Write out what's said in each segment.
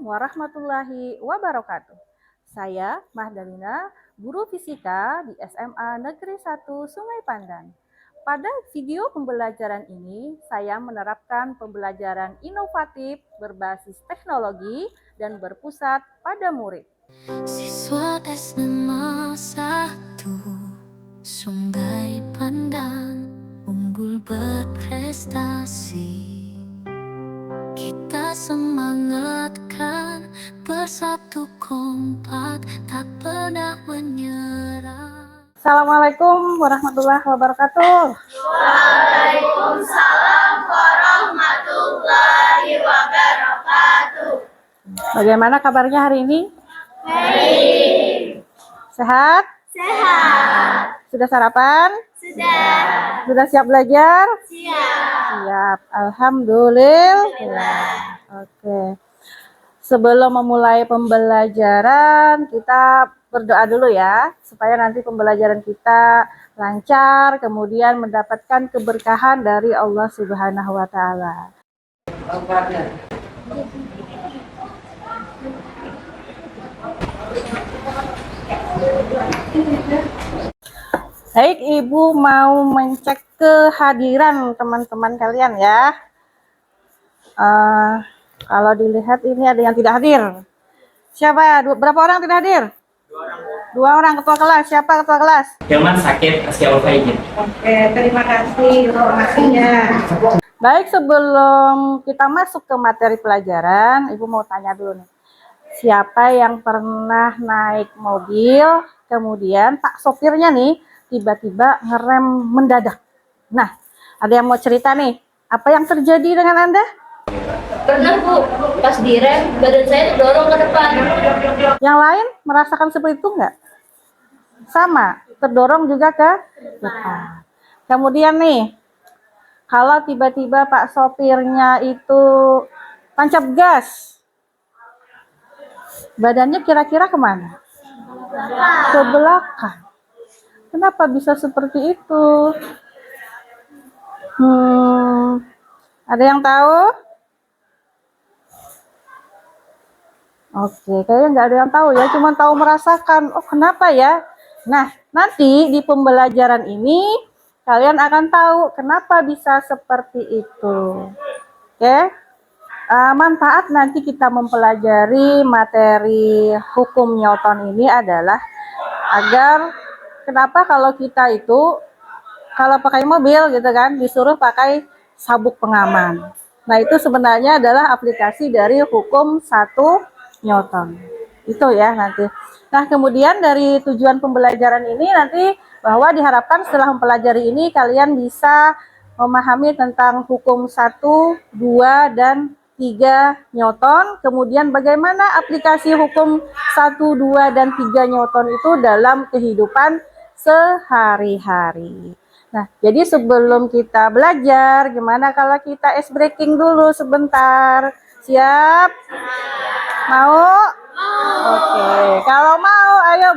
warahmatullahi wabarakatuh. Saya Mahdalina, guru fisika di SMA Negeri 1 Sungai Pandan. Pada video pembelajaran ini, saya menerapkan pembelajaran inovatif berbasis teknologi dan berpusat pada murid. Siswa SMA 1 Sungai Pandan unggul berprestasi. Kita semangatkan bersatu kompak tak pernah menyerah. Assalamualaikum warahmatullahi wabarakatuh. Waalaikumsalam warahmatullahi wabarakatuh. Bagaimana kabarnya hari ini? Baik. Sehat? Sehat. Sudah sarapan? Sudah. Sudah siap belajar? Siap. Siap, alhamdulillah. Oke. Sebelum memulai pembelajaran, kita berdoa dulu ya, supaya nanti pembelajaran kita lancar, kemudian mendapatkan keberkahan dari Allah Subhanahu wa Ta'ala. Baik, Ibu mau mengecek kehadiran teman-teman kalian ya. Kalau dilihat ini ada yang tidak hadir. Siapa? Berapa orang tidak hadir? Dua orang ketua kelas. Siapa ketua kelas? Hilman sakit, Asia Ulfaijin. Oke, terima kasih informasinya. Baik, sebelum kita masuk ke materi pelajaran, Ibu mau tanya dulu nih. Siapa yang pernah naik mobil, kemudian Pak sopirnya nih tiba-tiba ngerem mendadak. Nah, ada yang mau cerita nih, apa yang terjadi dengan Anda? Pernah Bu, pas direm badan saya terdorong ke depan. Yang lain merasakan seperti itu enggak? Sama, terdorong juga ke depan. Kemudian nih, kalau tiba-tiba Pak sopirnya itu tancap gas, badannya kira-kira kemana? Ke belakang. Kenapa bisa seperti itu? Ada yang tahu? Oke, kayaknya nggak ada yang tahu ya, cuma tahu merasakan. Oh, kenapa ya? Nah, nanti di pembelajaran ini kalian akan tahu kenapa bisa seperti itu. Oke? Manfaat nanti kita mempelajari materi hukum Newton ini adalah agar kenapa kalau kita itu kalau pakai mobil gitu kan disuruh pakai sabuk pengaman. Nah, itu sebenarnya adalah aplikasi dari hukum 1 Newton. Itu ya nanti. Nah, kemudian dari tujuan pembelajaran ini nanti bahwa diharapkan setelah mempelajari ini kalian bisa memahami tentang hukum 1, 2, dan 3 Newton. Kemudian bagaimana aplikasi hukum 1, 2, dan 3 Newton itu dalam kehidupan sehari-hari. Nah, jadi sebelum kita belajar, gimana kalau kita ice breaking dulu sebentar? Siap? Mau? Oke, kalau mau ayo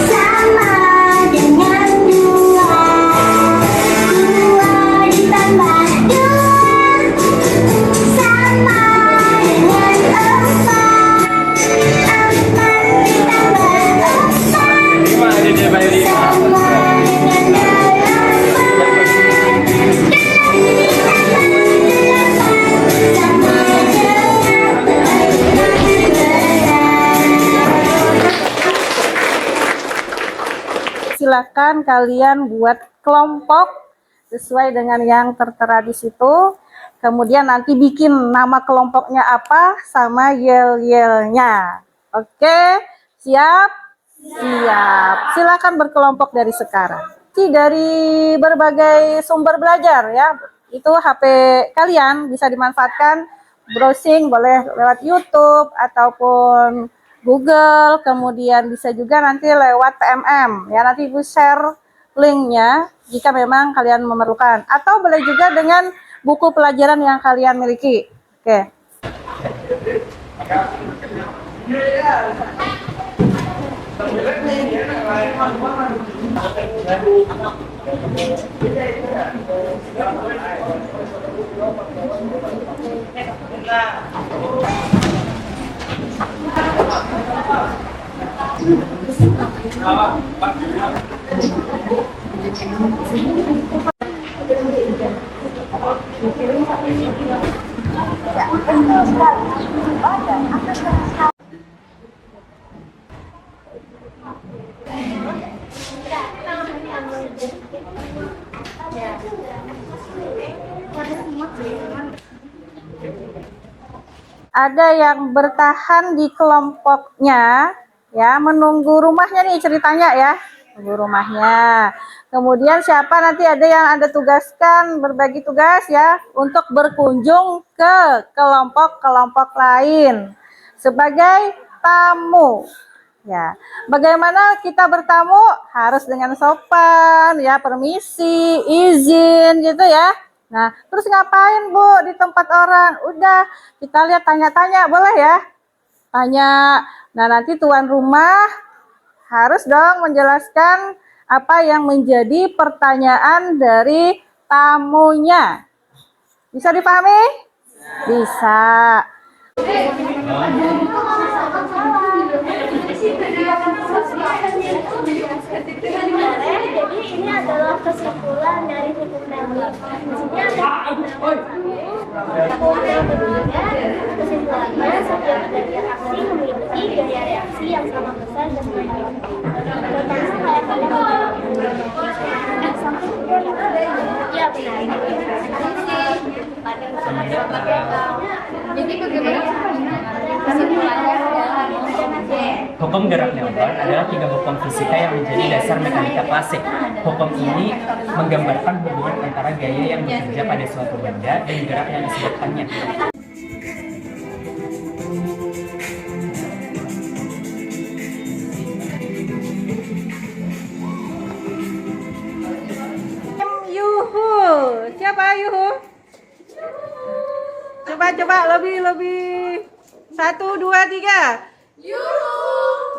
Sama dengan dua ditambah dua sama dengan empat ditambah empat sama silakan kalian buat kelompok sesuai dengan yang tertera di situ. Kemudian nanti bikin nama kelompoknya apa sama yel-yelnya. Oke, siap? Siap. Silakan berkelompok dari sekarang. Dari berbagai sumber belajar ya. Itu HP kalian bisa dimanfaatkan browsing, boleh lewat YouTube ataupun Google, kemudian bisa juga nanti lewat PMM ya, nanti Ibu share linknya jika memang kalian memerlukan, atau boleh juga dengan buku pelajaran yang kalian miliki. Oke. Ada yang bertahan di kelompoknya, ya, menunggu rumahnya nih ceritanya ya, tunggu rumahnya. Kemudian siapa nanti ada yang Anda tugaskan berbagi tugas ya untuk berkunjung ke kelompok-kelompok lain sebagai tamu. Ya, bagaimana kita bertamu? Harus dengan sopan, ya, permisi, izin, gitu ya. Nah, terus ngapain Bu di tempat orang? Udah, kita lihat tanya-tanya, boleh ya? Tanya. Nah, nanti tuan rumah harus dong menjelaskan apa yang menjadi pertanyaan dari tamunya. Bisa dipahami? Bisa. Jadi ini adalah kesimpulan dari hukum Nelly. Di sini ada hukum yang ketiga. Kesimpulannya, setiap gaya aksi memiliki gaya reaksi yang sama besar dan berbeda. Pertama, kayak pada ya benar. Jadi bagaimana kesimpulannya? Hukum gerak Newton adalah 3 hukum fisika yang menjadi dasar mekanika klasik. Hukum ini menggambarkan hubungan antara gaya yang bekerja pada suatu benda dan gerak yang disebabkannya. Yuhu, siapa Yuhu? Coba lebih. 1, 2, 3.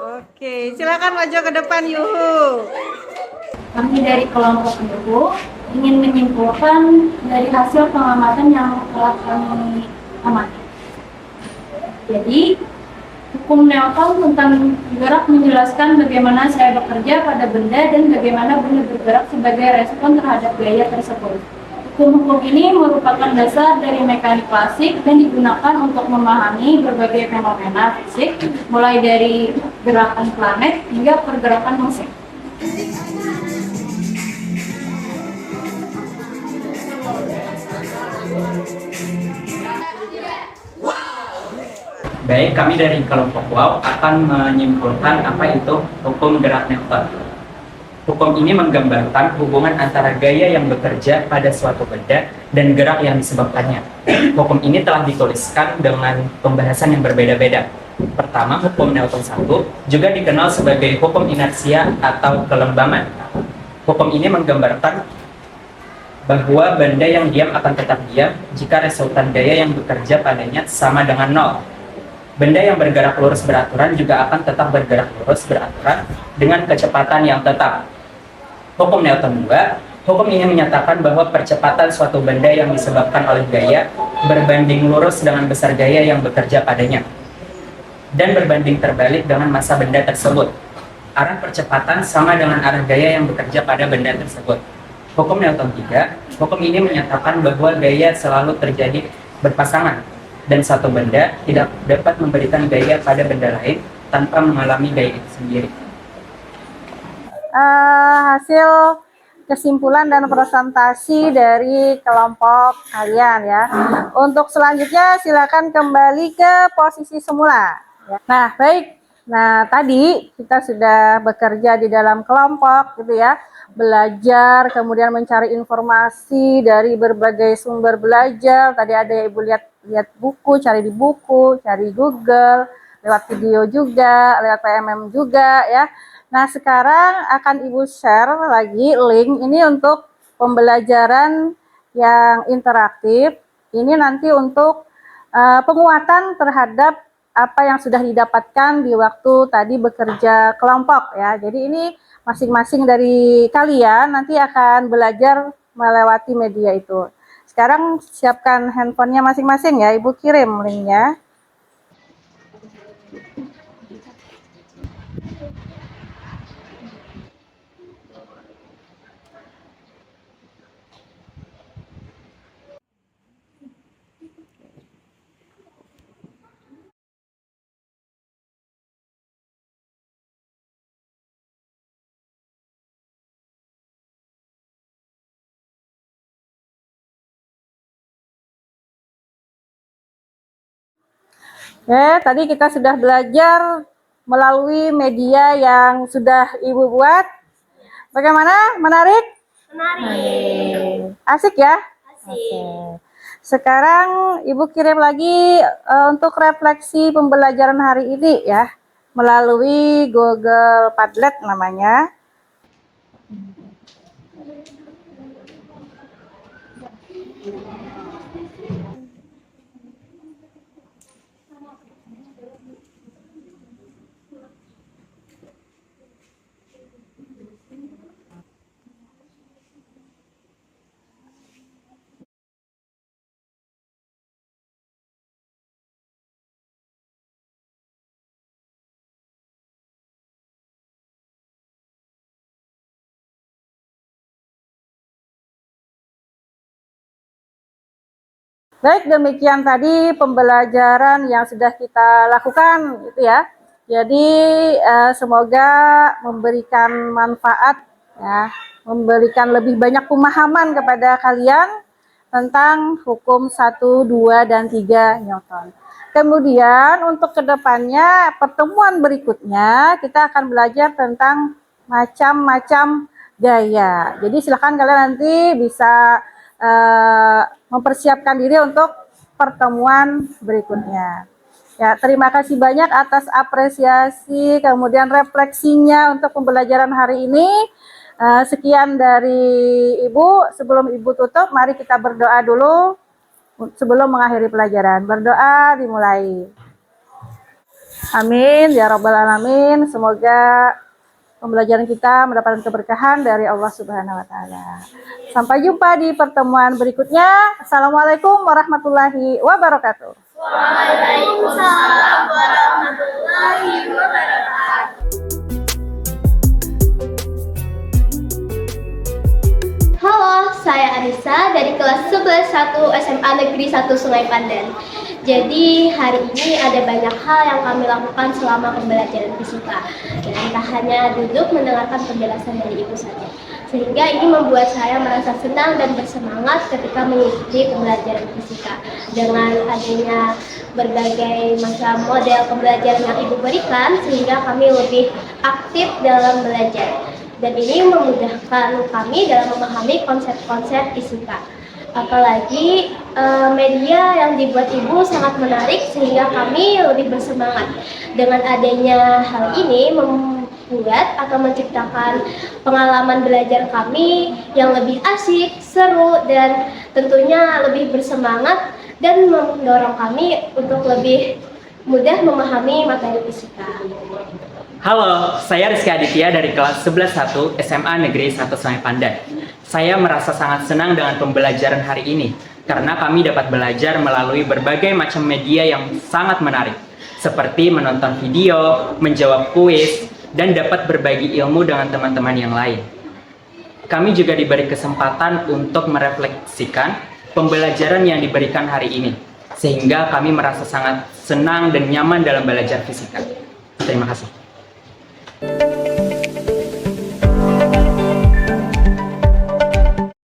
Oke, silakan maju ke depan Yuhu. Kami dari kelompok Yuhu ingin menyimpulkan dari hasil pengamatan yang telah kami amati. Jadi, hukum Newton tentang gerak menjelaskan bagaimana saya bekerja pada benda dan bagaimana benda bergerak sebagai respon terhadap gaya tersebut. Hukum-hukum ini merupakan dasar dari mekanik klasik dan digunakan untuk memahami berbagai fenomena fisik, mulai dari gerakan planet hingga pergerakan musim. Baik, kami dari kelompok WOW akan menyimpulkan apa itu hukum gerak Newton. Hukum ini menggambarkan hubungan antara gaya yang bekerja pada suatu benda dan gerak yang disebabkannya. Hukum ini telah dituliskan dengan pembahasan yang berbeda-beda. Pertama, hukum Newton 1 juga dikenal sebagai hukum inersia atau kelembaman. Hukum ini menggambarkan bahwa benda yang diam akan tetap diam jika resultan gaya yang bekerja padanya sama dengan 0. Benda yang bergerak lurus beraturan juga akan tetap bergerak lurus beraturan dengan kecepatan yang tetap. Hukum Newton 2, hukum ini menyatakan bahwa percepatan suatu benda yang disebabkan oleh gaya berbanding lurus dengan besar gaya yang bekerja padanya, dan berbanding terbalik dengan massa benda tersebut. Arah percepatan sama dengan arah gaya yang bekerja pada benda tersebut. Hukum Newton 3, hukum ini menyatakan bahwa gaya selalu terjadi berpasangan, dan satu benda tidak dapat memberikan gaya pada benda lain tanpa mengalami gaya itu sendiri. Hasil kesimpulan dan presentasi dari kelompok kalian ya. Untuk selanjutnya silakan kembali ke posisi semula. Nah, baik. Nah, tadi kita sudah bekerja di dalam kelompok gitu ya. Belajar, kemudian mencari informasi dari berbagai sumber belajar. Tadi ada Ibu lihat buku, cari di buku, cari Google, lewat video juga, lewat PMM juga ya. Nah, sekarang akan Ibu share lagi link ini untuk pembelajaran yang interaktif. Ini nanti untuk penguatan terhadap apa yang sudah didapatkan di waktu tadi bekerja kelompok ya. Jadi ini masing-masing dari kalian nanti akan belajar melewati media itu. sekarang siapkan handphonenya masing-masing ya, Ibu kirim linknya. Tadi kita sudah belajar melalui media yang sudah Ibu buat. Bagaimana? Menarik? Menarik. Asik ya? Asik. Oke. Sekarang Ibu kirim lagi untuk refleksi pembelajaran hari ini ya, melalui Google Padlet namanya. Baik, demikian tadi pembelajaran yang sudah kita lakukan gitu ya. Jadi semoga memberikan manfaat ya, memberikan lebih banyak pemahaman kepada kalian tentang hukum 1, 2, dan 3 Newton. Kemudian untuk kedepannya, pertemuan berikutnya kita akan belajar tentang macam-macam gaya. Jadi silakan kalian nanti bisa mempersiapkan diri untuk pertemuan berikutnya. Ya, terima kasih banyak atas apresiasi kemudian refleksinya untuk pembelajaran hari ini. Sekian dari Ibu. Sebelum Ibu tutup, mari kita berdoa dulu sebelum mengakhiri pelajaran. Berdoa dimulai. Amin ya rabbal alamin. Semoga pembelajaran kita mendapatkan keberkahan dari Allah Subhanahu wa taala. Sampai jumpa di pertemuan berikutnya. Assalamualaikum warahmatullahi wabarakatuh. Waalaikumsalam warahmatullahi wabarakatuh. Halo, saya Arisa dari kelas 11-1 SMA Negeri 1 Sungai Pandan. Jadi hari ini ada banyak hal yang kami lakukan selama pembelajaran fisika. Dan tak hanya duduk mendengarkan penjelasan dari Ibu saja. Sehingga ini membuat saya merasa senang dan bersemangat ketika mengikuti pembelajaran fisika. Dengan adanya berbagai macam model pembelajaran yang Ibu berikan, sehingga kami lebih aktif dalam belajar. Dan ini memudahkan kami dalam memahami konsep-konsep fisika. Apalagi media yang dibuat Ibu sangat menarik sehingga kami lebih bersemangat. Dengan adanya hal ini membuat atau menciptakan pengalaman belajar kami yang lebih asik, seru, dan tentunya lebih bersemangat dan mendorong kami untuk lebih mudah memahami materi fisika. Halo, saya Rizky Aditya dari kelas 11-1 SMA Negeri 1 Sungai Pandan. Saya merasa sangat senang dengan pembelajaran hari ini karena kami dapat belajar melalui berbagai macam media yang sangat menarik, seperti menonton video, menjawab kuis, dan dapat berbagi ilmu dengan teman-teman yang lain. Kami juga diberi kesempatan untuk merefleksikan pembelajaran yang diberikan hari ini, sehingga kami merasa sangat senang dan nyaman dalam belajar fisika. Terima kasih.